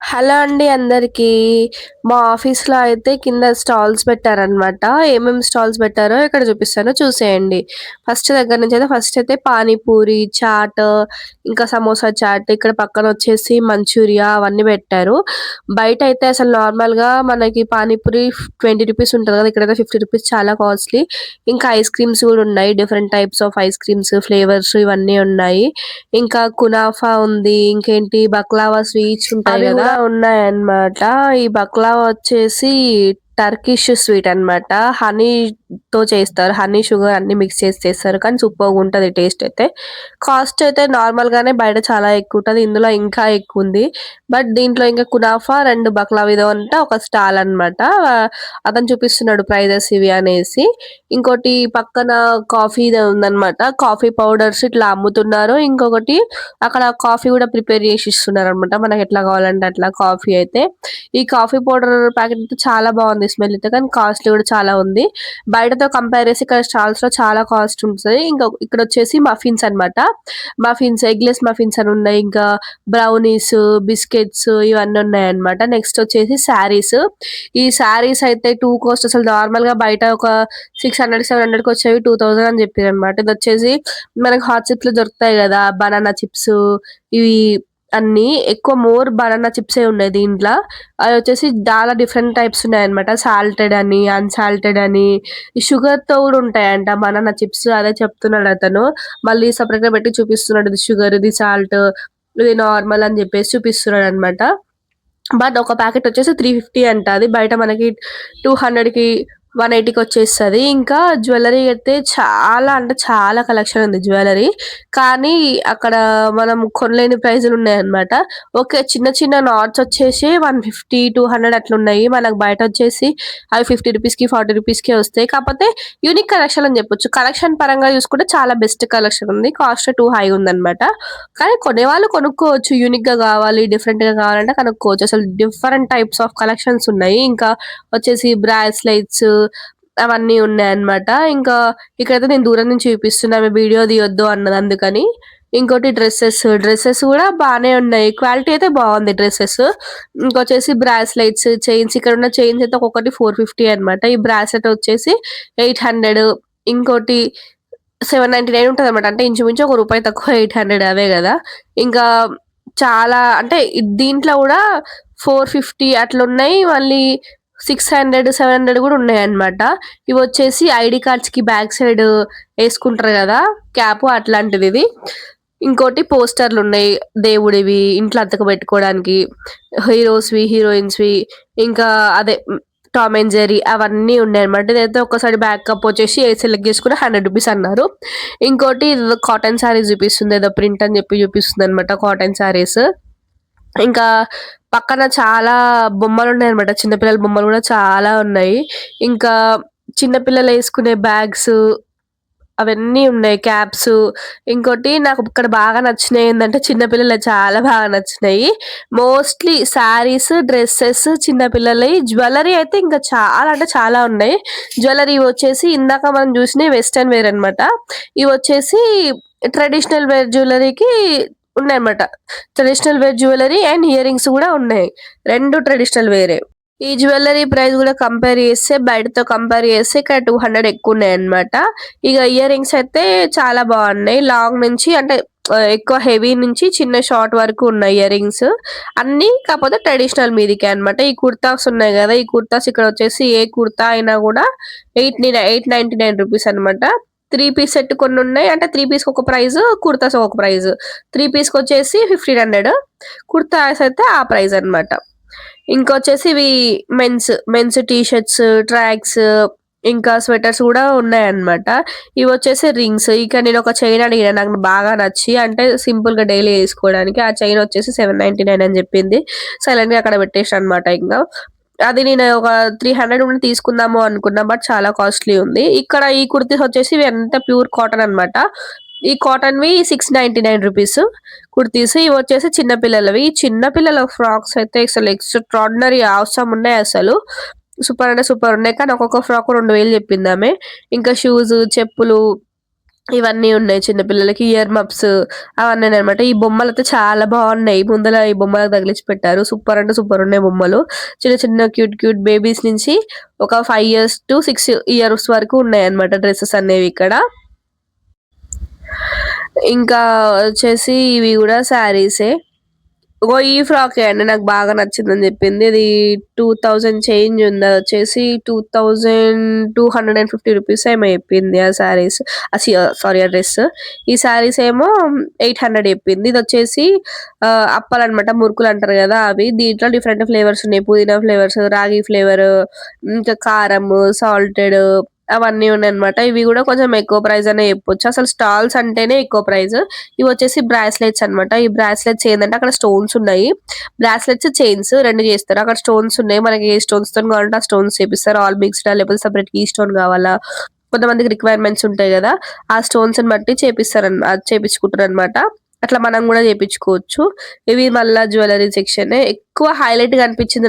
Hello అండి అందరికీ. మా ఆఫీస్‌లో అయితే కింద స్టాల్స్ పెట్టారనమాట. ఏమేమి స్టాల్స్ పెట్టారో ఇక్కడ చూపిస్తాను చూసేయండి. ఫస్ట్ అయితే పానీపూరి, చాట్, ఇంకా సమోసా చాట్, ఇక్కడ పక్కనొచ్చేసి మంచూరియా అవన్నీ పెట్టారు. బయటైతే అసలు నార్మల్‌గా మనకి పానీపూరి 20 రూపీస్ ఉంటది కదా! ఇక్కడైతే 50 రూపీస్ చాలా కాస్ట్‌లీ. ఇంకా ఐస్ క్రీమ్స్ గూడా ఉన్నాయి. Different types of ice creams, flavours ఇవన్నీ ఉన్నాయి. ఇంకా కునాఫా ఉంది. ఇంకేంటి బక్లావా స్వీట్స్ ఉంటాయి అవి గదా! ఉన్నాయన్నమాట. ఈ బక్లావా వచ్చేసి టర్కిష్ స్వీట్ అన్నమాట. హనీతో చేస్తారు. హనీ, షుగర్ అన్నీ మిక్స్ చేసి చేస్తారు. కానీ సూపర్‌గుంటది టేస్ట్ అయితే. కాస్ట్ అయితే నార్మల్‌గానే బయట చాలా ఎక్కువుంటది. ఇందులో ఇంకా ఎక్కువుంది. బట్ దీంట్లో ఇంకా కునాఫా, 2 బక్లావా ఇదంతా ఒక స్టాల్ అన్నమాట. అతను చూపిస్తున్నాడు ప్రైజెస్ ఇవి అనేసి. ఇంకోటి పక్కన కాఫీది ఉందన్నమాట. కాఫీ పౌడర్స్ ఇట్లా అమ్ముతున్నారు. ఇంకొకటి అక్కడ కాఫీ గూడా ప్రిపేర్ చేసి ఇస్తున్నారనమాట. మనకెట్లా కావాలంటే అట్లా కాఫీ అయితే. ఈ కాఫీ పౌడర్ ప్యాకెట్ అయితే చాలా బావుంది స్మెల్ అయితే. కానీ కాస్ట్‌లీ గూడా చాలా ఉంది. బయటతో కంపేర్ చేసి ఇక్కడ స్టాల్స్‌లో చాలా కాస్ట్ ఉంటది. ఇంకా ఇక్కడొచ్చేసి మఫిన్స్ అనమాట. మఫిన్స్, ఎగ్‌లెస్ మఫిన్స్ అని ఉన్నాయి. ఇంకా బ్రౌనీస్, బిస్కెట్స్ ఇవన్నీ ఉన్నాయన్నమాట. నెక్స్ట్ వచ్చేసి శారీస్. ఈ శారీస్ అయితే టూ కాస్ట్ అసలు నార్మల్‌గా బయట ఒక 600, 700కి వచ్చేవి 2000 అని చెప్పిరనమాట. ఇదొచ్చేసి మనకు హాట్ చిప్స్‌లో దొరుకుతాయి గదా! బనానా చిప్స్ ఇవి అన్నీ ఎక్కువ బనానా చిప్సే ఉన్నాయి దీంట్ల. అదొచ్చేసి చాలా డిఫరెంట్ టైప్స్ ఉన్నాయన్నమాట. సాల్టెడ్ అని, అన్‌సాల్టెడ్ అని, ఈ షుగర్‌తో గూడా ఉంటాయంట బనానా చిప్స్. అదే చెప్తున్నాడతను. మళ్ళీ సెపరేట్‌గా పెట్టి చూపిస్తున్నాడు. ఇది షుగర్, ఇది సాల్ట్, ఇది నార్మల్ అని జెప్పేసి చూపిస్తున్నాడన్నమాట. బట్ ఒక ప్యాకెట్ వచ్చేసి 350 అంట. అది బయట మనకి 200కి, 180కి వచ్చేస్తది. ఇంకా జ్యువెల్లరీ అయితే చాలా అంటే చాలా కలెక్షన్ ఉంది జ్యువెల్లరీ. కానీ అక్కడ మనం కొనలేని ప్రైజులున్నాయన్నమాట. ఓకే. చిన్న చిన్న నాట్స్ వచ్చేసి 150, 200 అట్లున్నాయి. మనకు బయట వచ్చేసి అవి 50 రూపీస్‌కి, 40 రూపీస్‌కే వస్తాయి. కాకపోతే యూనిక్ కలెక్షన్ అని చెప్పొచ్చు. కలెక్షన్ పరంగా చూసుకుంటే చాలా బెస్ట్ కలెక్షన్ ఉంది. కాస్ట్ టూ హై ఉందన్నమాట. కానీ కొనేవాళ్ళు కొనుక్కోవచ్చు. యూనిక్‌గా గావాలి, డిఫరెంట్‌గా కావాలంటే కనుక్కోవచ్చు. అసలు డిఫరెంట్ టైప్స్ ఆఫ్ కలెక్షన్స్ ఉన్నాయి. ఇంకా వచ్చేసి బ్రాస్లెట్స్ అవన్నీ ఉన్నాయన్నమాట. ఇంకా ఇక్కడైతే నేను దూరం నుంచి చూపిస్తున్నా. ఆమె వీడియో తీయొద్దు అన్నది అందుకని. ఇంకోటి డ్రెసెస్ గూడా బానే ఉన్నాయి. క్వాలిటీ అయితే బావుంది డ్రెసెస్. ఇంకొచ్చేసి బ్రాస్లెట్స్, చైన్స్ ఇక్కడున్న చైన్స్ అయితే ఒక్కొక్కటి 450 అన్నమాట. ఈ బ్రాస్లెట్ వచ్చేసి 800, ఇంకోటి 799 ఉంటదనమాట. అంటే ఇంచుమించు ఒక రూపాయి తక్కువ 800 అవే గదా! ఇంకా చాలా అంటే దీంట్లో గూడా 450 అట్లున్నాయి. మళ్ళీ 600, 700 గూడా ఉన్నాయన్నమాట. ఇవొచ్చేసి ఐడీ కార్డ్స్‌కి బ్యాక్ సైడ్ యేసుకుంటారు గదా! క్యాపు అట్లాంటిదిది. ఇంకోటి పోస్టర్‌లున్నాయి. దేవుడివి, ఇంట్లో అద్దెకు పెట్టుకోవడానికి, హీరోస్‌వి, హీరోయిన్స్‌వి, ఇంకా అదే టామ్ అండ్ జెర్రీ అవన్నీ ఉన్నాయన్నమాట. ఇదైతే ఒక్కసారి బ్యాకప్ వచ్చేసి ఏది సెలెక్ట్ చేసుకున్న 100 రూపీస్ అన్నారు. ఇంకోటి ఇదేదో కాటన్ శారీస్ చూపిస్తుంది. ఏదో ప్రింట్ అని చెప్పి చూపిస్తుందన్నమాట కాటన్ శారీస్. ఇంకా పక్కన చాలా బొమ్మలున్నాయన్నమాట. చిన్న పిల్లల బొమ్మలు గూడా చాలా ఉన్నాయి. ఇంకా చిన్న పిల్లలేసుకునే బ్యాగ్స్ అవన్నీ ఉన్నాయి. క్యాప్స్. ఇంకోటి నాకు ఇక్కడ బాగా నచ్చినయేందంటే చిన్న పిల్లలయి చాలా బాగా నచ్చినాయి. మోస్ట్‌లీ శారీస్, డ్రెసెస్ చిన్న పిల్లలయి. జ్యువెల్లరీ అయితే ఇంకా చాలా అంటే చాలా ఉన్నాయి. జ్యువెల్లరీ ఇవొచ్చేసి ఇందాక మనం జూసినయి వెస్టర్న్ వేర్ అనమాట. ఇవొచ్చేసి ట్రెడిషనల్ వేర్ జ్యువెల్లరీకి ఉన్నాయన్నమాట. Traditional wear jewellery and earrings గూడా ఉన్నాయి. 2 ట్రెడిషనల్ వేరే. ఈ జ్యువెల్లరీ ప్రైస్ గూడా కంపేర్ చేస్తే బయటతో కంపేర్ చేస్తే ఇక్కడ 200 ఎక్కువున్నాయన్నమాట. ఇగ ఇయర్ రింగ్స్ అయితే చాలా బాగున్నాయి. లాంగ్ నుంచి అంటే ఎక్కువ హెవీ నుంచి చిన్న షార్ట్ వరకు ఉన్నాయి ఇయర్ రింగ్స్. అన్నీ కాకపోతే ట్రెడిషనల్ మీదికే అన్నమాట. ఈ కుర్తాస్ ఉన్నాయి గదా! ఈ కుర్తాస్ ఇక్కడొచ్చేసి ఏ కుర్తా అయినా గూడా 899 రూపీస్ అన్నమాట. 3 పీస్ సెట్ కొన్నున్నాయి. అంటే 3 పీస్‌కి ఒక ప్రైజు, కుర్తాస్ ఒక ప్రైజు. 3 పీస్‌కొచ్చేసి 1500. కుర్తాస్ అయితే ఆ ప్రైజ్ అన్నమాట. ఇంకొచ్చేసి ఇవి మెన్స్ టీ షర్ట్స్, ట్రాక్స్, ఇంకా స్వెటర్స్ గూడా ఉన్నాయన్నమాట. ఇవొచ్చేసి రింగ్స్. ఇక నేనొక చైన్ అడిగిన నాకు బాగా నచ్చి. అంటే సింపుల్‌గా డైలీ ఏసుకోవడానికి. ఆ చైన్ వచ్చేసి 799 అని జెప్పింది. సైలెంట్‌గా అక్కడ పెట్టేసా అన్నమాట ఇంగా. అది నేను ఒక 300 ఉండి తీసుకుందాము అనుకున్నా. బట్ చాలా కాస్ట్‌లీ ఉంది. ఇక్కడ ఈ కుర్తీస్ వచ్చేసి ఇవి అంతా ప్యూర్ కాటన్ అన్నమాట. ఈ కాటన్‌వి 699 రూపీస్ కుర్తీస్. ఇవొచ్చేసి చిన్న పిల్లలవి. ఈ చిన్న పిల్లల ఫ్రాక్స్ అయితే అసలు ఎక్స్‌ట్రార్డినరీ అవసరం ఉన్నాయసలు. సూపర్ అంటే సూపర్ ఉన్నాయి. కానీ ఒక్కొక్క ఫ్రాక్ 2000 చెప్పిందామె. ఇంకా షూస్, చెప్పులు ఇవన్నీ ఉన్నాయి చిన్న పిల్లలకి ఇయర్ మప్స్ అవన్నీ ఉన్నాయన్నమాట. ఈ బొమ్మలైతే చాలా బాగున్నాయి. ముందల ఈ బొమ్మలకు తగిలించి పెట్టారు. సూపర్ అంటే సూపర్ ఉన్నాయి బొమ్మలు. చిన్న చిన్న క్యూట్ క్యూట్ బేబీస్ నుంచి ఒక 5 ఇయర్స్ టు 6 ఇయర్స్ వరకు ఉన్నాయన్నమాట డ్రెసెస్ అనేవి ఇక్కడ. ఇంకా వచ్చేసి ఇవి కూడా శారీసే. ఇగో ఈ ఫ్రాకే అండి నాకు బాగా నచ్చిందని చెప్పింది. ఇది 2000 చేంజ్ ఉంది. అదొచ్చేసి 2250 రూపీస్ ఏమో చెప్పింది ఆ శారీస్. సారీ ఆ డ్రెస్. ఈ శారీస్ ఏమో 800 చెప్పింది. ఇదొచ్చేసి అప్పాలన్నమాట. మురుకులు అంటారు కదా అవి. దీంట్లో డిఫరెంట్ ఫ్లేవర్స్ ఉన్నాయి. పుదీనా ఫ్లేవర్స్, రాగి ఫ్లేవర్, ఇంకా కారం, సాల్టెడ్ అవన్నీ ఉన్నాయన్నమాట. ఇవి కూడా కొంచెం ఎక్కువ ప్రైస్ అనే చెప్పొచ్చు. అసలు స్టాల్స్ అంటేనే ఎక్కువ ప్రైస్. ఇవి వచ్చేసి బ్రాస్లెట్స్ అన్నమాట. ఈ బ్రాస్లెట్స్ ఏందంటే అక్కడ స్టోన్స్ ఉన్నాయి. బ్రాస్లెట్స్, చైన్స్ 2 చేస్తారు. అక్కడ స్టోన్స్ ఉన్నాయి. మనకి ఏ స్టోన్స్ తోని కావాలంటే ఆ స్టోన్స్ చేపిస్తారు. ఆల్ మిక్స్‌డా లేకపోతే సెపరేట్ కీ స్టోన్ కావాలా? కొంతమందికి రిక్వైర్మెంట్స్ ఉంటాయి కదా! ఆ స్టోన్స్‌ని బట్టి అది చేపించుకుంటారన్నమాట. అట్లా మనం కూడా చేపించుకోవచ్చు. ఇవి మళ్ళా జ్యువెల్లరీ సెక్షనే. ఎక్కువ హైలైట్‌గా అనిపించింది